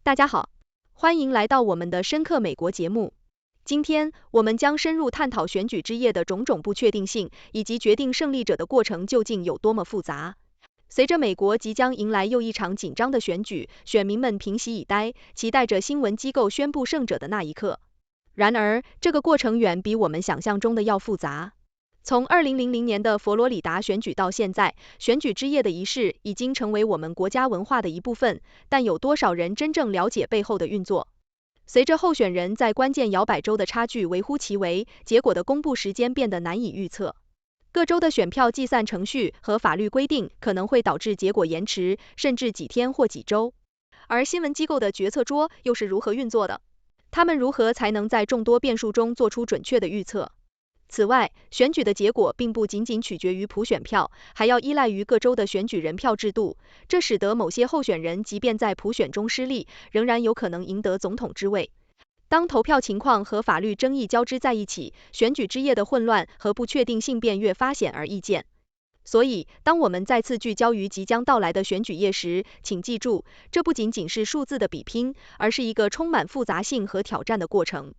大家好，欢迎来到我们的深刻美国节目。今天我们将深入探讨选举之夜的种种不确定性，以及决定胜利者的过程究竟有多么复杂。随着美国即将迎来又一场紧张的选举，选民们屏息以待，期待着新闻机构宣布胜者的那一刻。然而，这个过程远比我们想象中的要复杂。从2000年的佛罗里达选举到现在，选举之夜的仪式已经成为我们国家文化的一部分，但有多少人真正了解背后的运作？随着候选人在关键摇摆州的差距微乎其微，结果的公布时间变得难以预测。各州的选票计算程序和法律规定可能会导致结果延迟，甚至几天或几周。而新闻机构的决策桌又是如何运作的？他们如何才能在众多变数中做出准确的预测？此外，选举的结果并不仅仅取决于普选票，还要依赖于各州的选举人票制度，这使得某些候选人即便在普选中失利，仍然有可能赢得总统之位。当投票情况和法律争议交织在一起，选举之夜的混乱和不确定性便越发显而易见。所以，当我们再次聚焦于即将到来的选举夜时，请记住，这不仅仅是数字的比拼，而是一个充满复杂性和挑战的过程。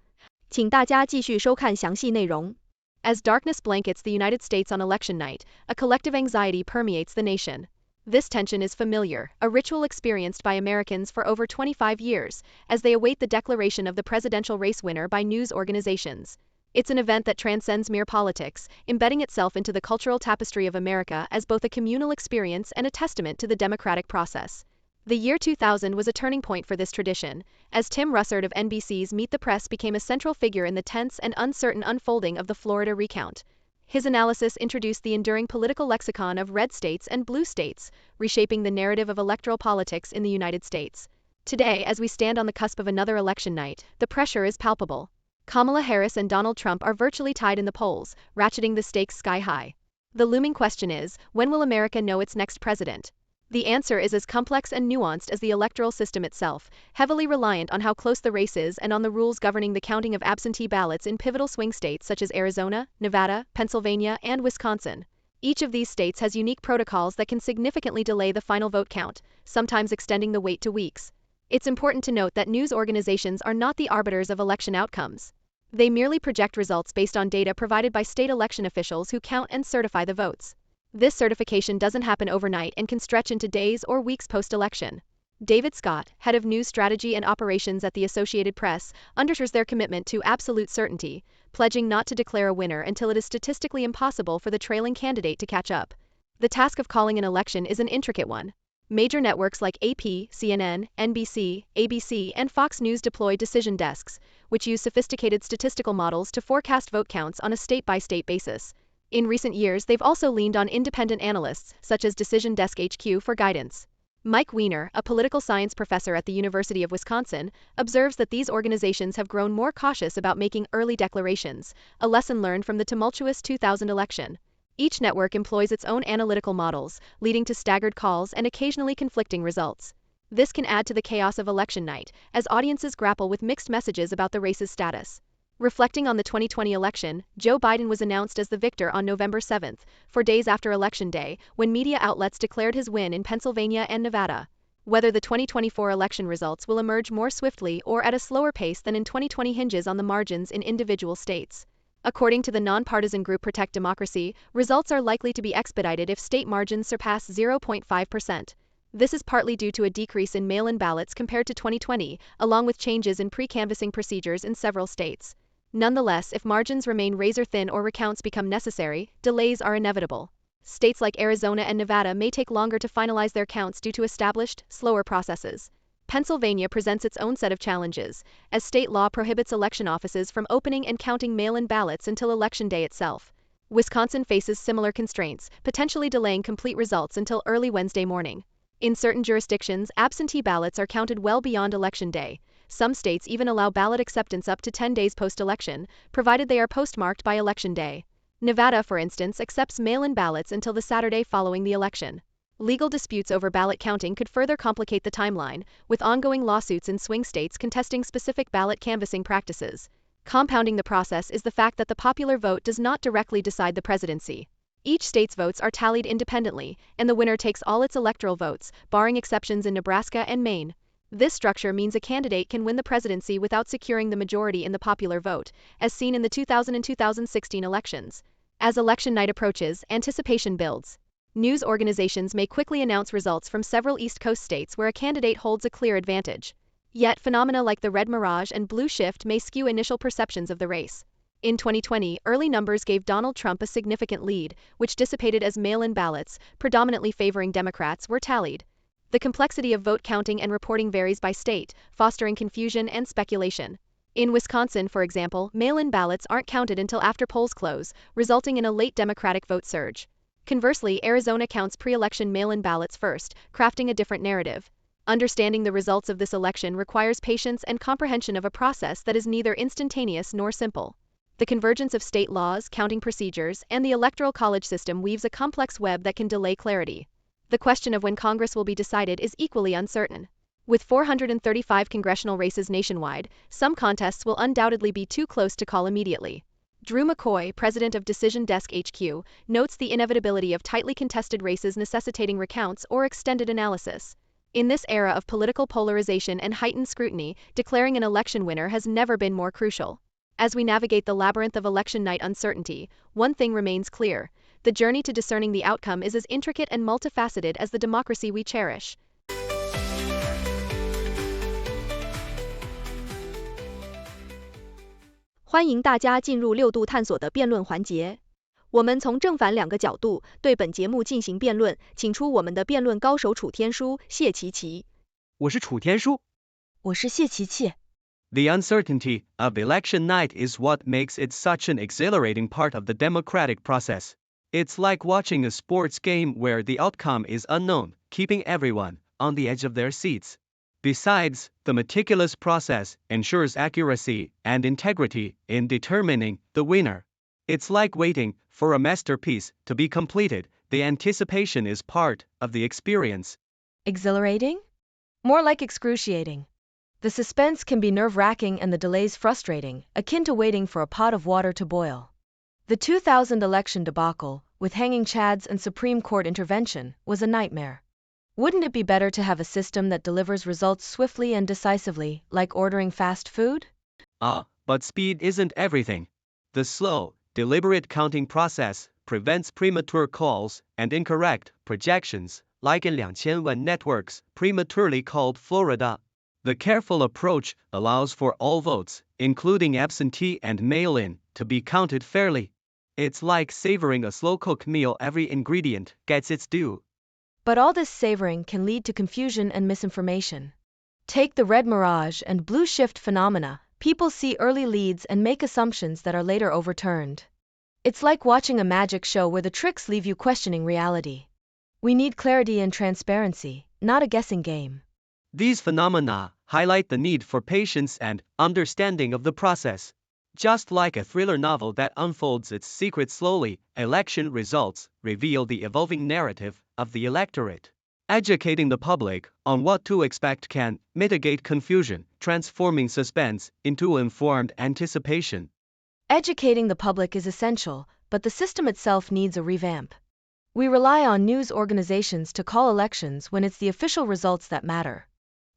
请大家继续收看详细内容。As darkness blankets the United States on election night, a collective anxiety permeates the nation. This tension is familiar, a ritual experienced by Americans for over 25 years, as they await the declaration of the presidential race winner by news organizations. It's an event that transcends mere politics, embedding itself into the cultural tapestry of America as both a communal experience and a testament to the democratic process. The year 2000 was a turning point for this tradition, as Tim Russert of NBC's Meet the Press became a central figure in the tense and uncertain unfolding of the Florida recount. His analysis introduced the enduring political lexicon of red states and blue states, reshaping the narrative of electoral politics in the United States. Today, as we stand on the cusp of another election night, the pressure is palpable. Kamala Harris and Donald Trump are virtually tied in the polls, ratcheting the stakes sky high. The looming question is, when will America know its next president? The answer is as complex and nuanced as the electoral system itself, heavily reliant on how close the race is and on the rules governing the counting of absentee ballots in pivotal swing states such as Arizona, Nevada, Pennsylvania, and Wisconsin. Each of these states has unique protocols that can significantly delay the final vote count, sometimes extending the wait to weeks. It's important to note that news organizations are not the arbiters of election outcomes. They merely project results based on data provided by state election officials who count and certify the votes. This certification doesn't happen overnight and can stretch into days or weeks post-election. David Scott, head of news strategy and operations at the Associated Press, underscores their commitment to absolute certainty, pledging not to declare a winner until it is statistically impossible for the trailing candidate to catch up. The task of calling an election is an intricate one. Major networks like AP, CNN, NBC, ABC, and Fox News deploy decision desks, which use sophisticated statistical models to forecast vote counts on a state-by-state basis. In recent years, they've also leaned on independent analysts, such as Decision Desk HQ, for guidance. Mike Weiner, a political science professor at the University of Wisconsin, observes that these organizations have grown more cautious about making early declarations, a lesson learned from the tumultuous 2000 election. Each network employs its own analytical models, leading to staggered calls and occasionally conflicting results. This can add to the chaos of election night, as audiences grapple with mixed messages about the race's status. Reflecting on the 2020 election, Joe Biden was announced as the victor on November 7, 4 days after Election Day, when media outlets declared his win in Pennsylvania and Nevada. Whether the 2024 election results will emerge more swiftly or at a slower pace than in 2020 hinges on the margins in individual states. According to the nonpartisan group Protect Democracy, results are likely to be expedited if state margins surpass 0.5%. This is partly due to a decrease in mail-in ballots compared to 2020, along with changes in pre-canvassing procedures in several states. Nonetheless, if margins remain razor-thin or recounts become necessary, delays are inevitable. States like Arizona and Nevada may take longer to finalize their counts due to established, slower processes. Pennsylvania presents its own set of challenges, as state law prohibits election offices from opening and counting mail-in ballots until Election Day itself. Wisconsin faces similar constraints, potentially delaying complete results until early Wednesday morning. In certain jurisdictions, absentee ballots are counted well beyond Election Day. Some states even allow ballot acceptance up to 10 days post-election, provided they are postmarked by Election Day. Nevada, for instance, accepts mail-in ballots until the Saturday following the election. Legal disputes over ballot counting could further complicate the timeline, with ongoing lawsuits in swing states contesting specific ballot canvassing practices. Compounding the process is the fact that the popular vote does not directly decide the presidency. Each state's votes are tallied independently, and the winner takes all its electoral votes, barring exceptions in Nebraska and Maine. This structure means a candidate can win the presidency without securing the majority in the popular vote, as seen in the 2000 and 2016 elections. As election night approaches, anticipation builds. News organizations may quickly announce results from several East Coast states where a candidate holds a clear advantage. Yet, phenomena like the red mirage and blue shift may skew initial perceptions of the race. In 2020, early numbers gave Donald Trump a significant lead, which dissipated as mail-in ballots, predominantly favoring Democrats, were tallied. The complexity of vote counting and reporting varies by state, fostering confusion and speculation. In Wisconsin, for example, mail-in ballots aren't counted until after polls close, resulting in a late Democratic vote surge. Conversely, Arizona counts pre-election mail-in ballots first, crafting a different narrative. Understanding the results of this election requires patience and comprehension of a process that is neither instantaneous nor simple. The convergence of state laws, counting procedures, and the electoral college system weaves a complex web that can delay clarity. The question of when Congress will be decided is equally uncertain. With 435 congressional races nationwide, some contests will undoubtedly be too close to call immediately. Drew McCoy, president of Decision Desk HQ, notes the inevitability of tightly contested races necessitating recounts or extended analysis. In this era of political polarization and heightened scrutiny, declaring an election winner has never been more crucial. As we navigate the labyrinth of election night uncertainty, one thing remains clear. The journey to discerning the outcome is as intricate and multifaceted as the democracy we cherish. 欢迎大家进入6度探索的辩论环节。我们从正反两个角度对本节目进行辩论，请出我们的辩论高手楚天舒、谢琪琪。我是楚天舒。我是谢琪琪。The uncertainty of election night is what makes it such an exhilarating part of the democratic process. It's like watching a sports game where the outcome is unknown, keeping everyone on the edge of their seats. Besides, the meticulous process ensures accuracy and integrity in determining the winner. It's like waiting for a masterpiece to be completed. The anticipation is part of the experience. Exhilarating? More like excruciating. The suspense can be nerve-wracking and the delays frustrating, akin to waiting for a pot of water to boil. The 2000 election debacle, with hanging chads and Supreme Court intervention, was a nightmare. Wouldn't it be better to have a system that delivers results swiftly and decisively, like ordering fast food? But speed isn't everything. The slow, deliberate counting process prevents premature calls and incorrect projections, like in 2000 when networks prematurely called Florida. The careful approach allows for all votes, including absentee and mail-in, to be counted fairly. It's like savoring a slow-cooked meal. Every ingredient gets its due. But all this savoring can lead to confusion and misinformation. Take the red mirage and blue shift phenomena. People see early leads and make assumptions that are later overturned. It's like watching a magic show where the tricks leave you questioning reality. We need clarity and transparency, not a guessing game. These phenomena highlight the need for patience and understanding of the process. Just like a thriller novel that unfolds its secrets slowly, election results reveal the evolving narrative of the electorate. Educating the public on what to expect can mitigate confusion, transforming suspense into informed anticipation. Educating the public is essential, but the system itself needs a revamp. We rely on news organizations to call elections when it's the official results that matter.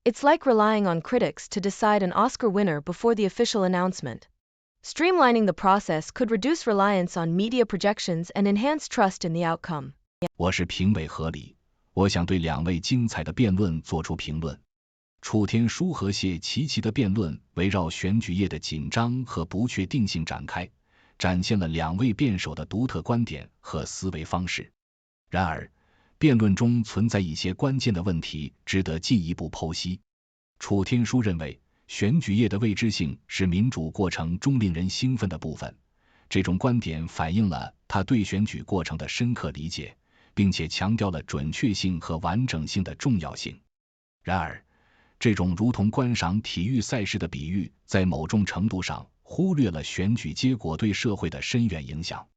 It's like relying on critics to decide an Oscar winner before the official announcement. Streamlining the process could reduce reliance on media projections and enhance trust in the outcome. 我是评委合理，我想对两位精彩的辩论做出评论。楚天舒和谢琪琪的辩论围绕选举夜的紧张和不确定性展开，展现了两位辩手的独特观点和思维方式。然而，辩论中存在一些关键的问题值得进一步剖析。楚天舒认为，选举夜的未知性是民主过程中令人兴奋的部分，这种观点反映了他对选举过程的深刻理解，并且强调了准确性和完整性的重要性。然而，这种如同观赏体育赛事的比喻，在某种程度上忽略了选举结果对社会的深远影响。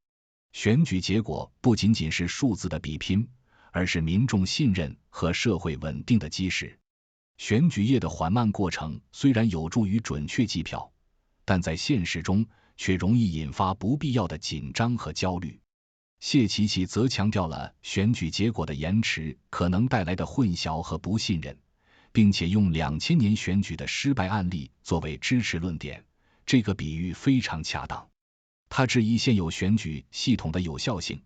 选举结果不仅仅是数字的比拼，而是民众信任和社会稳定的基石。选举夜的缓慢过程虽然有助于准确计票，但在现实中却容易引发不必要的紧张和焦虑。谢琪琪则强调了选举结果的延迟可能带来的混淆和不信任，并且用2000年选举的失败案例作为支持论点，这个比喻非常恰当。他质疑现有选举系统的有效性，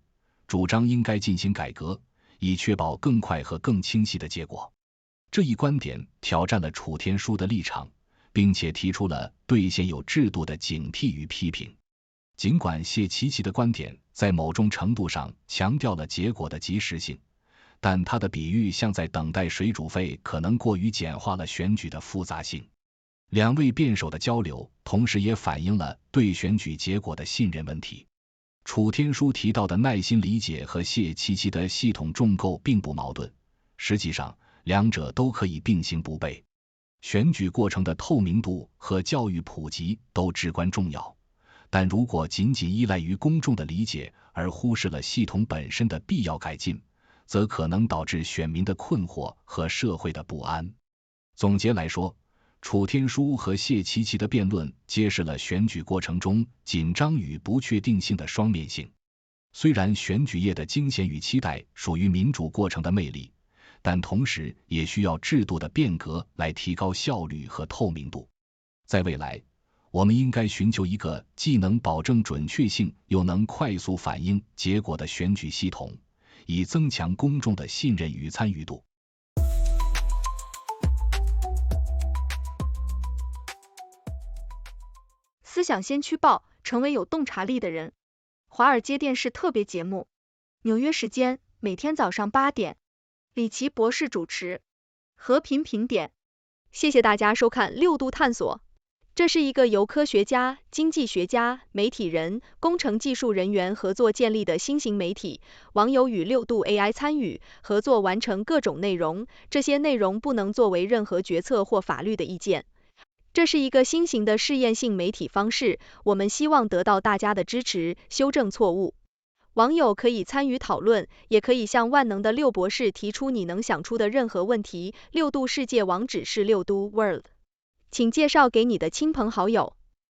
主张应该进行改革，以确保更快和更清晰的结果。这一观点挑战了楚天舒的立场，并且提出了对现有制度的警惕与批评。尽管谢奇奇的观点在某种程度上强调了结果的及时性，但他的比喻像在等待水煮沸可能过于简化了选举的复杂性。两位辩手的交流同时也反映了对选举结果的信任问题。楚天舒提到的耐心理解和谢奇奇的系统重构并不矛盾，实际上两者都可以并行不悖。选举过程的透明度和教育普及都至关重要，但如果仅仅依赖于公众的理解而忽视了系统本身的必要改进，则可能导致选民的困惑和社会的不安。总结来说，楚天舒和谢奇奇的辩论揭示了选举过程中紧张与不确定性的双面性。虽然选举夜的惊险与期待属于民主过程的魅力，但同时也需要制度的变革来提高效率和透明度。在未来，我们应该寻求一个既能保证准确性又能快速反映结果的选举系统，以增强公众的信任与参与度。思想先驱报，成为有洞察力的人。华尔街电视特别节目，纽约时间每天早上8点，李奇博士主持，和平评点。谢谢大家收看6度探索。这是一个由科学家、经济学家、媒体人、工程技术人员合作建立的新型媒体，网友与6度 AI 参与合作完成各种内容，这些内容不能作为任何决策或法律的意见。这是一个新型的试验性媒体方式，我们希望得到大家的支持，修正错误。网友可以参与讨论，也可以向万能的6博士提出你能想出的任何问题。6度世界网址是6度 World， 请介绍给你的亲朋好友。